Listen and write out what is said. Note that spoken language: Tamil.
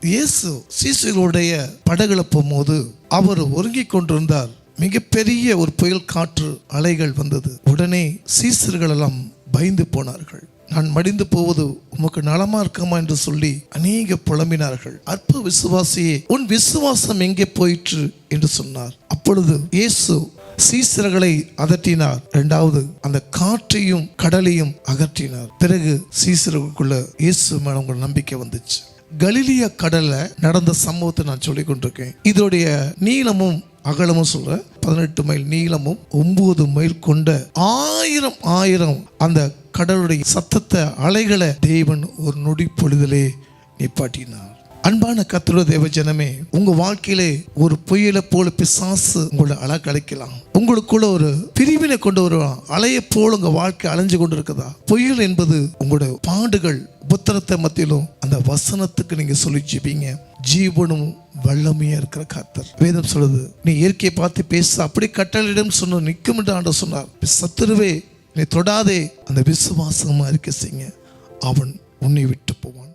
இயேசு சீசர்களுடைய படகுல போகும்போது அவர் ஒருங்கிக் கொண்டிருந்தார். மிகப்பெரிய ஒரு புயல் காற்று அலைகள் வந்தது. உடனே சீசர்கள் எல்லாம் பயந்து போனார்கள். நான் மடிந்து போவது உமக்கு நலமா இருக்குமா என்று சொல்லி அநேக புலம்பினார்கள். அற்ப விசுவாசியே, உன் விசுவாசம் எங்கே போயிற்று என்று சொன்னார். அப்பொழுது இயேசு சீசர்களை அதட்டினார். இரண்டாவது அந்த காற்றையும் கடலையும் அகற்றினார். பிறகு சீசர்களுக்குள்ள இயேசு மேல உங்கள் நம்பிக்கை வந்துச்சு. கலிலிய கடல்ல நடந்த சம்பவத்தை நான் சொல்லிக் கொண்டிருக்கேன். இதோடைய நீளமும் அகலமும் சொல்ற 18 மைல் நீளமும் 9 மைல் கொண்ட ஆயிரம் அந்த கடலுடைய சத்தத்தை அலைகளை தேவன் ஒரு நொடி பொழுதிலே நிப்பாட்டினார். அன்பான கர்த்தருடைய தேவ ஜனமே, உங்க வாழ்க்கையிலே ஒரு புயலை போல பிசாசு உங்களை அலைக்கலாம். உங்களுக்குள்ள ஒரு பிரிவினை கொண்டு வருவான். அலையை போல உங்க வாழ்க்கை அலைஞ்சு கொண்டு இருக்குதா? புயல் என்பது உங்களுடைய பாடுகள் உபத்திரத்தை மத்தியிலும் அந்த வசனத்துக்கு நீங்க சொல்லி ஜெபிங்க. ஜீவனும் வல்லமையா இருக்கிற கர்த்தர். வேதம் சொல்லுது, நீ இயற்கையை பார்த்து பேச அப்படி கட்டளையிடம் சொன்ன நிற்கும் என்று ஆண்டவர் சொன்னார். சத்துருவே நீ தொடாதே, அந்த விசுவாசமா இருக்க செய்யுங்க, அவன் உன்னை விட்டு போவான்.